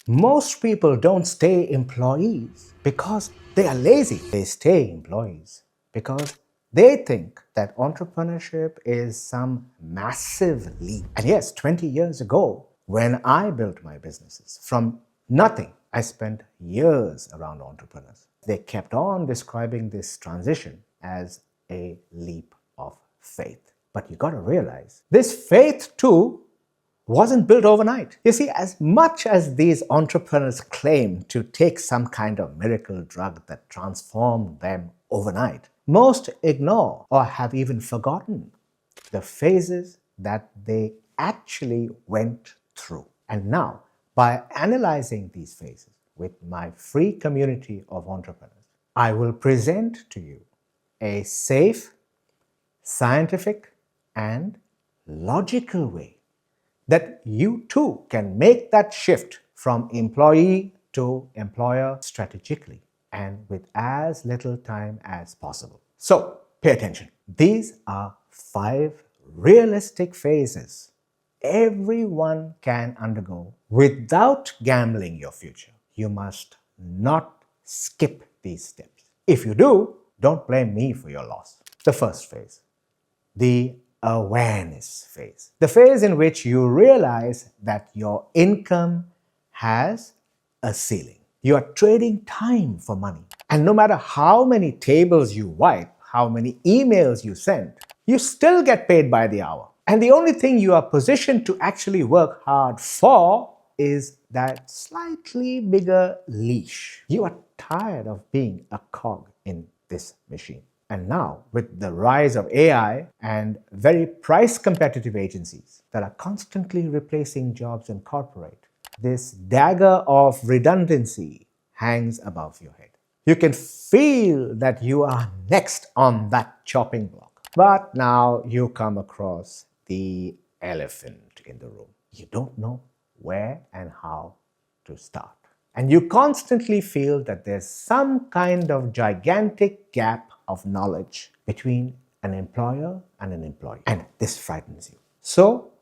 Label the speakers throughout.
Speaker 1: Most people don't stay employees because they are lazy. They stay employees because they think that entrepreneurship is some massive leap. And yes, 20 years ago, when I built my businesses from nothing, I spent years around entrepreneurs. They kept on describing this transition as a leap of faith. But you got to realize this faith too wasn't built overnight. You see, as much as these entrepreneurs claim to take some kind of miracle drug that transformed them overnight, most ignore or have even forgotten the phases that they actually went through. And now, by analyzing these phases with my free community of entrepreneurs, I will present to you a safe, scientific, and logical way that you too can make that shift from employee to employer strategically and with as little time as possible. So, pay attention. These are 5 realistic phases everyone can undergo without gambling your future. You must not skip these steps. If you do, don't blame me for your loss. The first phase, the awareness phase. The phase in which you realize that your income has a ceiling. You are trading time for money. And no matter how many tables you wipe, how many emails you send, you still get paid by the hour. And the only thing you are positioned to actually work hard for is that slightly bigger leash. You are tired of being a cog in this machine. And now, with the rise of AI and very price competitive agencies that are constantly replacing jobs in corporate, this dagger of redundancy hangs above your head. You can feel that you are next on that chopping block. But now you come across the elephant in the room. You don't know where and how to start. And you constantly feel that there's some kind of gigantic gap of knowledge between an employer and an employee. And this frightens you. So,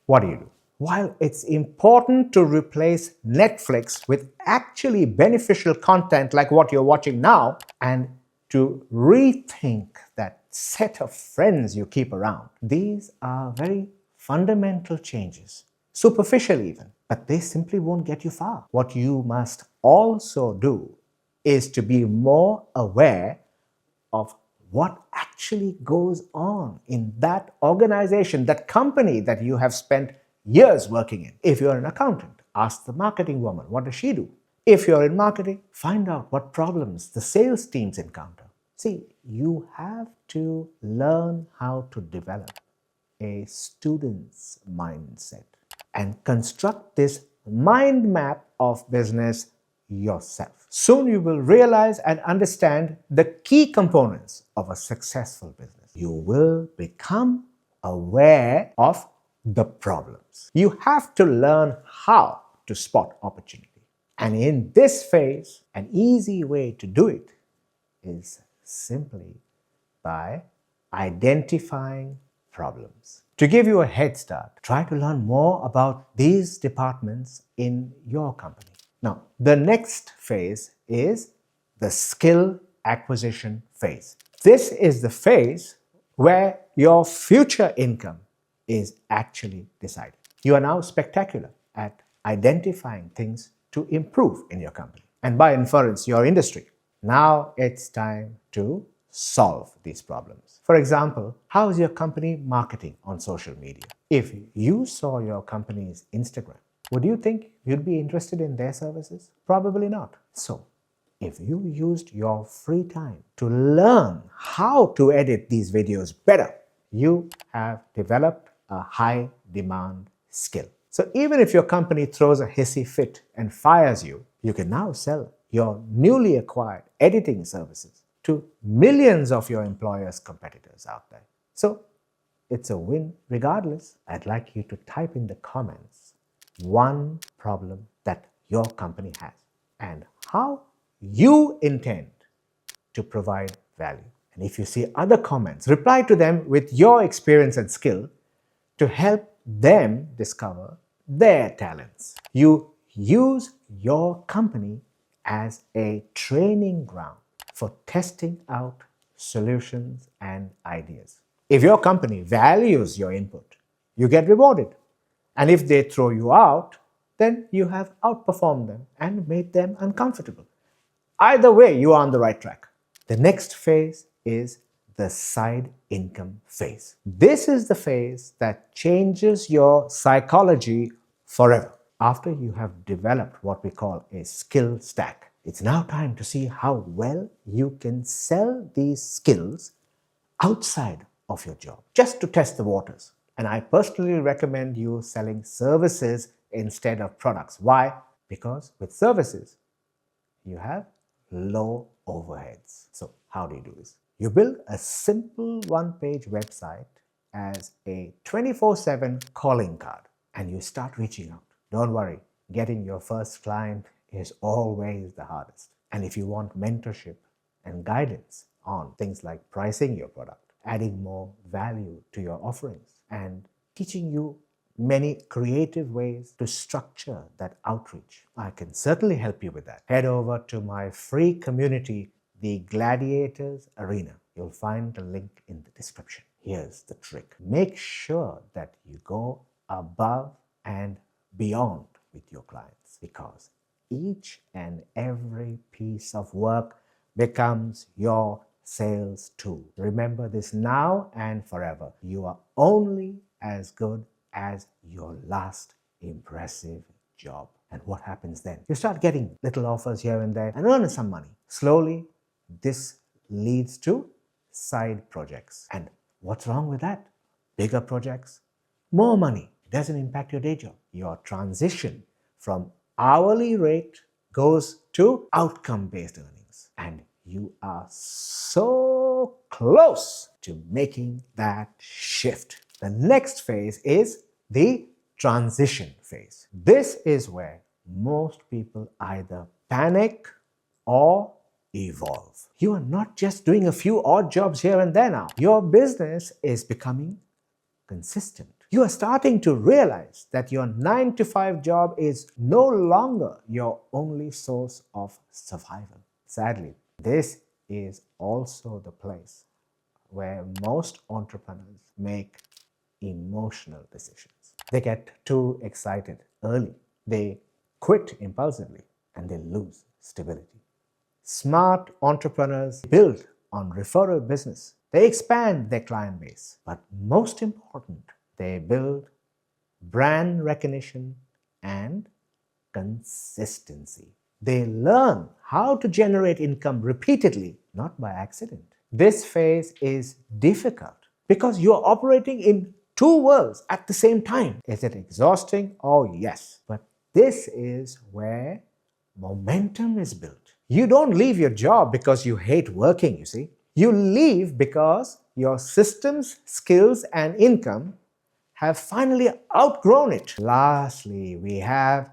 Speaker 1: what do? While it's important to replace Netflix with actually beneficial content like what you're watching now, and to rethink that set of friends you keep around, these are very fundamental changes, superficial even, but they simply won't get you far. What you must also do is to be more aware of what actually goes on in that organization, that company that you have spent years working in. If you're an accountant, ask the marketing woman, what does she do? If you're in marketing, find out what problems the sales teams encounter. See, you have to learn how to develop a student's mindset and construct this mind map of business yourself. Soon you will realize and understand the key components of a successful business. You will become aware of the problems. You have to learn how to spot opportunity. And in this phase, an easy way to do it is simply by identifying problems. To give you a head start, try to learn more about these departments in your company. Now, the next phase is the skill acquisition phase. This is the phase where your future income is actually decided. You are now spectacular at identifying things to improve in your company, and by inference, your industry. Now it's time to solve these problems. For example, how is your company marketing on social media? If you saw your company's Instagram, would you think you'd be interested in their services? Probably not. So, if you used your free time to learn how to edit these videos better, you have developed a high demand skill. So even if your company throws a hissy fit and fires you, you can now sell your newly acquired editing services to millions of your employer's competitors out there. So it's a win regardless. I'd like you to type in the comments one problem that your company has and how you intend to provide value. And if you see other comments, reply to them with your experience and skill to help them discover their talents. You use your company as a training ground for testing out solutions and ideas. If your company values your input, you get rewarded. And if they throw you out, then you have outperformed them and made them uncomfortable. Either way, you are on the right track. The next phase is the side income phase. This is the phase that changes your psychology forever. After you have developed what we call a skill stack, it's now time to see how well you can sell these skills outside of your job, just to test the waters. And I personally recommend you selling services instead of products. Why? Because with services, you have low overheads. So how do you do this? You build a simple one-page website as a 24/7 calling card and you start reaching out. Don't worry, getting your first client is always the hardest. And if you want mentorship and guidance on things like pricing your product, adding more value to your offerings, and teaching you many creative ways to structure that outreach, I can certainly help you with that. Head over to my free community, the Gladiators Arena. You'll find the link in the description. Here's the trick. Make sure that you go above and beyond with your clients, because each and every piece of work becomes your sales tool. Remember this now and forever. You are only as good as your last impressive job. And what happens then? You start getting little offers here and there and earning some money. Slowly, this leads to side projects. And what's wrong with that? Bigger projects, more money. It doesn't impact your day job. Your transition from hourly rate goes to outcome-based earnings. And you are so close to making that shift. The next phase is the transition phase. This is where most people either panic or evolve. You are not just doing a few odd jobs here and there now. Your business is becoming consistent. You are starting to realize that your 9-to-5 job is no longer your only source of survival. Sadly, this is also the place where most entrepreneurs make emotional decisions. They get too excited early. They quit impulsively and they lose stability. Smart entrepreneurs build on referral business. They expand their client base. But most important, they build brand recognition and consistency. They learn how to generate income repeatedly, not by accident. This phase is difficult because you are operating in two worlds at the same time. Is it exhausting? Oh, yes. But this is where momentum is built. You don't leave your job because you hate working, you see. You leave because your systems, skills, and income have finally outgrown it. Lastly, we have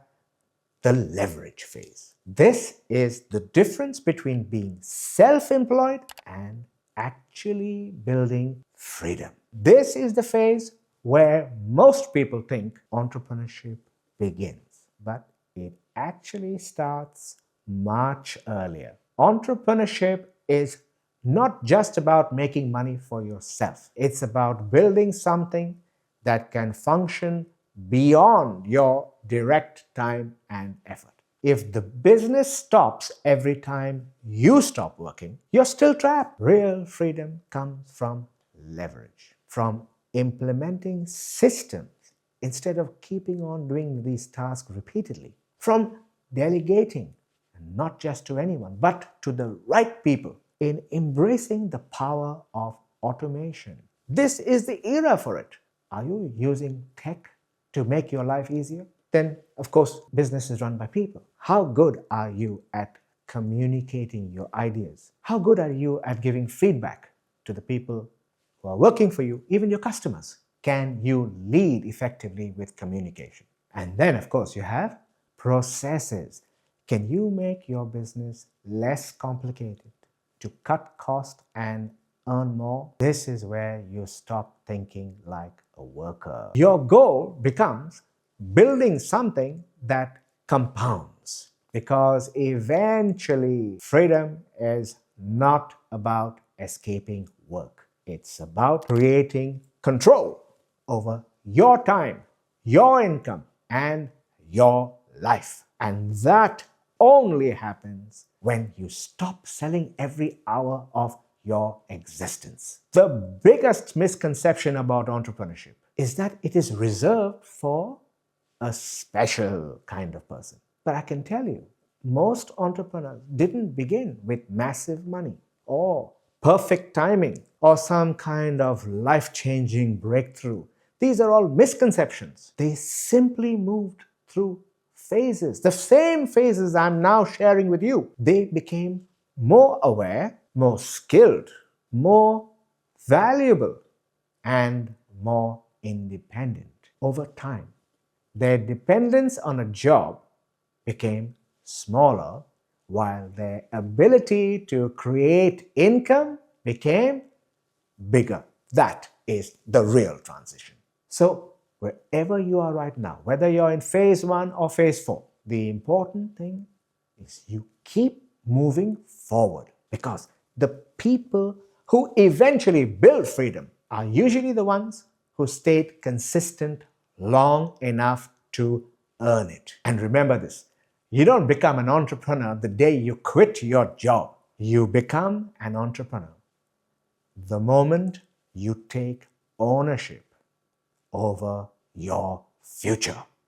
Speaker 1: the leverage phase. This is the difference between being self-employed and actually building freedom. This is the phase where most people think entrepreneurship begins, but it actually starts much earlier. Entrepreneurship is not just about making money for yourself. It's about building something that can function beyond your direct time and effort. If the business stops every time you stop working, you're still trapped. Real freedom comes from leverage, from implementing systems instead of keeping on doing these tasks repeatedly, from delegating, and not just to anyone, but to the right people, in embracing the power of automation. This is the era for it. Are you using tech to make your life easier? Then, of course, business is run by people. How good are you at communicating your ideas? How good are you at giving feedback to the people who are working for you, even your customers? Can you lead effectively with communication? And then, of course, you have processes. Can you make your business less complicated to cut cost and earn more? This is where you stop thinking like a worker. Your goal becomes building something that compounds, because eventually freedom is not about escaping work. It's about creating control over your time, your income, and your life. And that only happens when you stop selling every hour of your existence. The biggest misconception about entrepreneurship is that it is reserved for a special kind of person. But I can tell you, most entrepreneurs didn't begin with massive money or perfect timing or some kind of life-changing breakthrough. These are all misconceptions. They simply moved through phases, the same phases I'm now sharing with you. They became more aware, more skilled, more valuable, and more independent over time. Their dependence on a job became smaller, while their ability to create income became bigger. That is the real transition. So, wherever you are right now, whether you're in phase 1 or phase 4, the important thing is you keep moving forward, because the people who eventually build freedom are usually the ones who stayed consistent long enough to earn it. And remember this, you don't become an entrepreneur the day you quit your job. You become an entrepreneur the moment you take ownership over your future.